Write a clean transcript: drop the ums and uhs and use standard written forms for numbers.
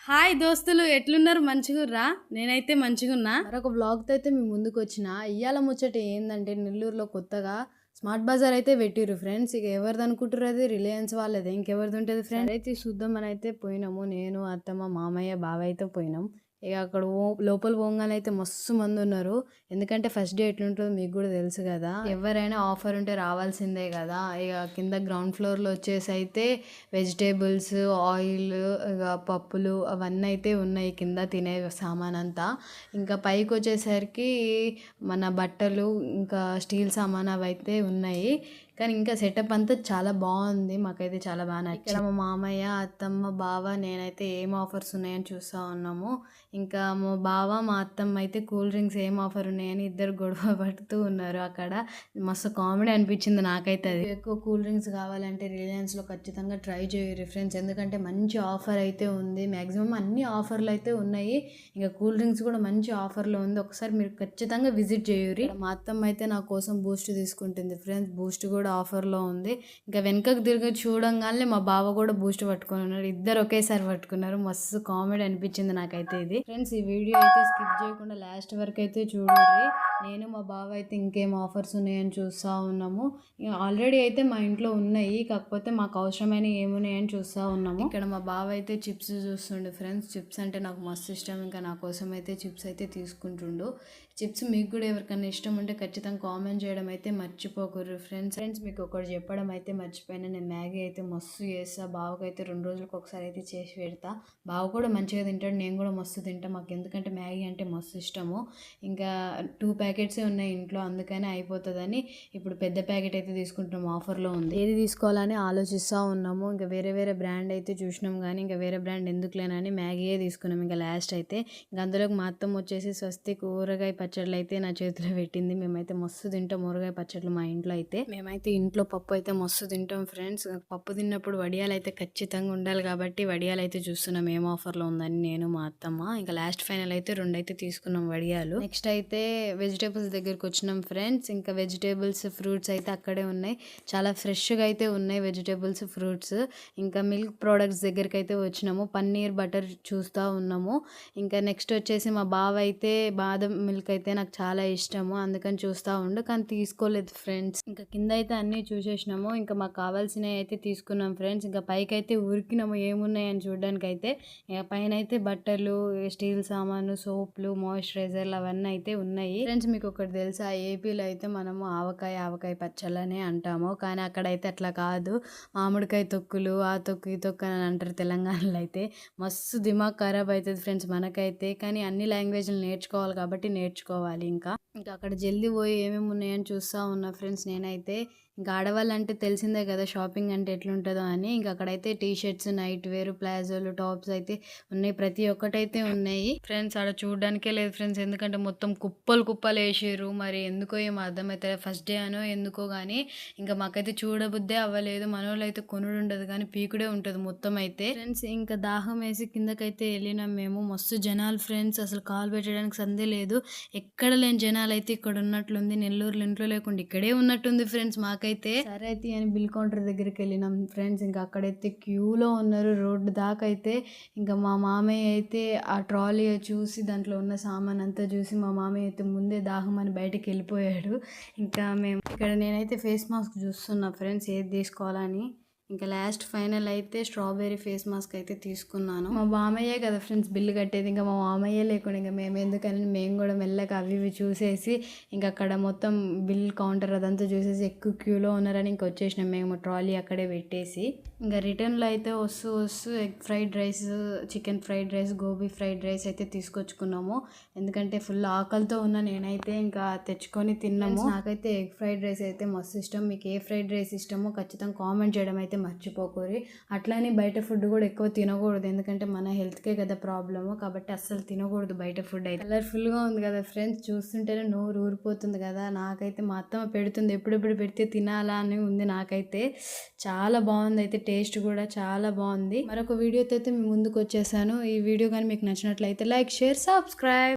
Hi దోస్తులు, ఎట్లున్నారు? మంచిగుర్రా? నేనైతే మంచిగున్నా. మరొక బ్లాగ్తో అయితే మీ ముందుకు వచ్చిన. ఇయ్యాల ముచ్చట ఏందంటే, నెల్లూరులో కొత్తగా స్మార్ట్ బజార్ అయితే పెట్టిర్రు ఫ్రెండ్స్. ఇక ఎవరిది అనుకుంటారు? అది రిలయన్స్ వాళ్ళది, ఇంకెవరిది ఉంటుంది ఫ్రెండ్స్? అయితే చూద్దాం అని అయితే పోయినాము. నేను, అత్తమ్మ, మామయ్య, బావ అయితే పోయినాం. ఇక అక్కడ లోపల పోగానే అయితే మస్తు మంది ఉన్నారు. ఎందుకంటే ఫస్ట్ డే ఎట్లుంటుందో మీకు కూడా తెలుసు కదా. ఎవరైనా ఆఫర్ ఉంటే రావాల్సిందే కదా. ఇక కింద గ్రౌండ్ ఫ్లోర్లో వచ్చేసి అయితే వెజిటేబుల్స్, ఆయిల్, ఇక పప్పులు అవన్నీ అయితే ఉన్నాయి కింద, తినే సామాన్ అంతా. ఇంకా పైకి వచ్చేసరికి మన బట్టలు, ఇంకా స్టీల్ సామాన్ అవి అయితే ఉన్నాయి. కానీ ఇంకా సెటప్ అంతా చాలా బాగుంది. మాకైతే చాలా బాగా నచ్చింది. ఇక్కడ మా మామయ్య, అత్తమ్మ, బావ, నేనైతే ఏం ఆఫర్స్ ఉన్నాయని చూస్తూ ఉన్నాము. ఇంకా మా బావ, మా అత్తమ్మ అయితే కూల్ డ్రింక్స్ ఏం ఆఫర్ ఉన్నాయని ఇద్దరు గొడవ పడుతూ ఉన్నారు అక్కడ. మస్తు కామెడీ అనిపించింది నాకైతే. అది ఎక్కువ కూల్ డ్రింక్స్ కావాలంటే రిలయన్స్లో ఖచ్చితంగా ట్రై చేయరు ఫ్రెండ్స్. ఎందుకంటే మంచి ఆఫర్ అయితే ఉంది. మ్యాక్సిమం అన్ని ఆఫర్లు అయితే ఉన్నాయి. ఇంకా కూల్ డ్రింక్స్ కూడా మంచి ఆఫర్లో ఉంది. ఒకసారి మీరు ఖచ్చితంగా విజిట్ చేయరు. మా అత్తమ్మ అయితే నా కోసం బూస్ట్ తీసుకుంటుంది ఫ్రెండ్స్. బూస్ట్ కూడా ఆఫర్లో ఉంది. ఇంకా వెనకకు తిరిగి చూడంగానే మా బావ కూడా బూస్ట్ పట్టుకొని ఉన్నారు. ఇద్దరు ఒకేసారి పట్టుకున్నారు. మస్తు కామెడీ అనిపించింది నాకైతే ఇది. ఫ్రెండ్స్, ఈ వీడియో అయితే స్కిప్ చేయకుండా లాస్ట్ వరకు అయితే చూడండి. నేను, మా బావ అయితే ఇంకేం ఆఫర్స్ ఉన్నాయని చూస్తూ ఉన్నాము. ఆల్రెడీ అయితే మా ఇంట్లో ఉన్నాయి, కాకపోతే మాకు అవసరమైన ఏమున్నాయని చూస్తూ ఉన్నాము. ఇక్కడ మా బావ అయితే చిప్స్ చూస్తుండే ఫ్రెండ్స్. చిప్స్ అంటే నాకు మస్తు ఇష్టం. ఇంకా నా కోసం అయితే చిప్స్ అయితే తీసుకుంటుండు. చిప్స్ మీకు కూడా ఎవరికైనా ఇష్టం ఉంటే ఖచ్చితంగా కామెంట్ చేయడం అయితే మర్చిపోకూడదు ఫ్రెండ్స్. మీకు ఒకటి చెప్పడం అయితే మర్చిపోయినా, నేను మ్యాగీ అయితే మస్తు చేస్తా. బావకు అయితే 2 రోజులకు ఒకసారి అయితే చేసి పెడతా. బావ కూడా మంచిగా తింటాడు, నేను కూడా మస్తు తింటా. మాకు ఎందుకంటే మ్యాగీ అంటే మస్తు ఇష్టము. ఇంకా 2 ప్యాకెట్సే ఉన్నాయి ఇంట్లో, అందుకనే అయిపోతుందని ఇప్పుడు పెద్ద ప్యాకెట్ అయితే తీసుకుంటున్నాం. ఆఫర్లో ఉంది. ఏది తీసుకోవాలని ఆలోచిస్తూ ఉన్నాము. ఇంకా వేరే వేరే బ్రాండ్ అయితే చూసినాం, కానీ ఇంకా వేరే బ్రాండ్ ఎందుకులేనని మ్యాగీయే తీసుకున్నాం. ఇంకా లాస్ట్ అయితే ఇంకా అందులోకి మా అత్తమ్మ వచ్చేసి స్వస్తిక్ ఊరగాయ పచ్చళ్ళు అయితే నా చేతిలో పెట్టింది. మేమైతే మస్తు తింటాం ఊరగాయ పచ్చళ్ళు మా ఇంట్లో అయితే. మేమైతే ఇంట్లో పప్పు అయితే మస్తు తింటాం ఫ్రెండ్స్. పప్పు తిన్నప్పుడు వడియాలు అయితే ఖచ్చితంగా ఉండాలి కాబట్టి వడియాలు అయితే చూస్తున్నాం ఏం ఆఫర్లో ఉందని నేను, మా అత్తమ్మ. ఇంకా లాస్ట్ ఫైనల్ అయితే 2 అయితే తీసుకున్నాం వడియాలు. నెక్స్ట్ అయితే వెజిటేబుల్స్ దగ్గరికి వచ్చినాం ఫ్రెండ్స్. ఇంకా వెజిటేబుల్స్, ఫ్రూట్స్ అయితే అక్కడే ఉన్నాయి. చాలా ఫ్రెష్గా అయితే ఉన్నాయి వెజిటేబుల్స్, ఫ్రూట్స్. ఇంకా మిల్క్ ప్రోడక్ట్స్ దగ్గరికి అయితే వచ్చినాము. పన్నీర్, బటర్ చూస్తూ ఉన్నాము. ఇంకా నెక్స్ట్ వచ్చేసి మా బావ అయితే బాదం మిల్క్ అయితే నాకు చాలా ఇష్టము, అందుకని చూస్తూ ఉండు, కానీ తీసుకోలేదు ఫ్రెండ్స్. ఇంకా కింద అయితే అన్నీ చూసేసినాము. ఇంకా మాకు కావాల్సినవి అయితే తీసుకున్నాం ఫ్రెండ్స్. ఇంకా పైకి అయితే ఉరికినాము ఏమున్నాయని చూడడానికి అయితే. ఇంకా పైన అయితే బట్టలు, స్టీల్ సామాను, సోప్లు, మాయిశ్చరైజర్లు అవన్నీ అయితే ఉన్నాయి ఫ్రెండ్స్. మీకు ఒకటి తెలుసా, ఏపీలో అయితే మనము ఆవకాయ పచ్చళ్ళనే అంటాము, కానీ అక్కడైతే అట్లా కాదు. మామిడికాయ తొక్కులు, ఆ తొక్కు ఈ తొక్కు అని అంటారు తెలంగాణలో అయితే. మస్తు దిమాగ్ ఖరాబ్ అవుతుంది ఫ్రెండ్స్ మనకైతే. కానీ అన్ని లాంగ్వేజ్లు నేర్చుకోవాలి కాబట్టి నేర్చుకోవాలి. ఇంకా అక్కడ జల్దీ పోయి ఏమేమి ఉన్నాయని చూస్తూ ఉన్నా ఫ్రెండ్స్ నేనైతే. ఇంకా ఆడవాళ్ళు అంటే తెలిసిందే కదా షాపింగ్ అంటే ఎట్లుంటుందో అని. ఇంకా అక్కడైతే టీ షర్ట్స్, నైట్ వేర్, ప్లాజోలు, టాప్స్ అయితే ఉన్నాయి. ప్రతి ఒక్కటైతే ఉన్నాయి ఫ్రెండ్స్. ఆడ చూడడానికే లేదు ఫ్రెండ్స్, ఎందుకంటే మొత్తం కుప్పలు వేసారు. మరి ఎందుకో ఏమో అర్థమైతే ఫస్ట్ డే అనో ఎందుకో కానీ ఇంకా మాకైతే చూడబుద్దే అవ్వలేదు. మనోళ్ళు అయితే కొనుడు ఉండదు కానీ పీకుడే ఉంటుంది మొత్తం అయితే ఫ్రెండ్స్. ఇంకా దాహం వేసి కిందకైతే వెళ్ళినాం మేము. మస్తు జనాలు ఫ్రెండ్స్, అసలు కాలు పెట్టడానికి సందే లేదు. ఎక్కడ లేని జనాలు అయితే ఇక్కడ ఉన్నట్లుంది. నెల్లూరులో ఇంట్లో లేకుండా ఇక్కడే ఉన్నట్టుంది ఫ్రెండ్స్ మాకైతే. సరే అయితే అని బిల్ కౌంటర్ దగ్గరికి వెళ్ళినాం ఫ్రెండ్స్. ఇంకా అక్కడైతే క్యూలో ఉన్నారు రోడ్డు దాకా అయితే. ఇంకా మా మామయ్య అయితే ఆ ట్రాలీ చూసి దాంట్లో ఉన్న సామాన్ అంతా చూసి మా మామయ్య అయితే ముందే దాహం అని బయటకు వెళ్ళిపోయాడు. ఇంకా మేము ఇక్కడ నేనైతే ఫేస్ మాస్క్ చూస్తున్నా ఫ్రెండ్స్ ఏది తీసుకోవాలని. ఇంకా లాస్ట్ ఫైనల్ అయితే స్ట్రాబెర్రీ ఫేస్ మాస్క్ అయితే తీసుకున్నాను. మా మామయ్యే కదా ఫ్రెండ్స్ బిల్లు కట్టేది, ఇంకా మా మామయ్యే లేకుండా ఇంకా మేము ఎందుకని మేము కూడా మెల్లగా అవి ఇవి చూసేసి ఇంకా అక్కడ మొత్తం బిల్ కౌంటర్ అదంతా చూసేసి ఎక్కువ క్యూలో ఉన్నారని ఇంకా వచ్చేసినాం మేము ట్రాలీ అక్కడే పెట్టేసి. ఇంకా రిటర్న్లో అయితే వస్తూ egg fried rice, chicken fried rice, gobi fried rice అయితే తీసుకొచ్చుకున్నాము. ఎందుకంటే ఫుల్ ఆకలితో ఉన్నా నేనైతే. ఇంకా తెచ్చుకొని తిన్నాము. నాకైతే ఎగ్ ఫ్రైడ్ రైస్ అయితే మస్తు ఇష్టం. మీకు ఏ ఫ్రైడ్ రైస్ ఇష్టమో ఖచ్చితంగా కామెంట్ చేయడం అయితే మర్చిపోకూరి. అట్లానే బయట ఫుడ్ కూడా ఎక్కువ తినకూడదు, ఎందుకంటే మన హెల్త్కే కదా ప్రాబ్లము. కాబట్టి అస్సలు తినకూడదు బయట ఫుడ్ అయితే. కలర్ఫుల్గా ఉంది కదా ఫ్రెండ్స్, చూస్తుంటేనే నోరు ఊరిపోతుంది కదా. నాకైతే మా అత్తమ్మ పెడుతుంది, ఎప్పుడెప్పుడు పెడితే తినాలా అని ఉంది నాకైతే. చాలా బాగుంది అయితే, టేస్ట్ కూడా చాలా బాగుంది. మరొక వీడియోతో అయితే మీ ముందుకు వచ్చేసాను. ఈ వీడియో కానీ మీకు నచ్చినట్లయితే లైక్, షేర్, సబ్స్క్రైబ్.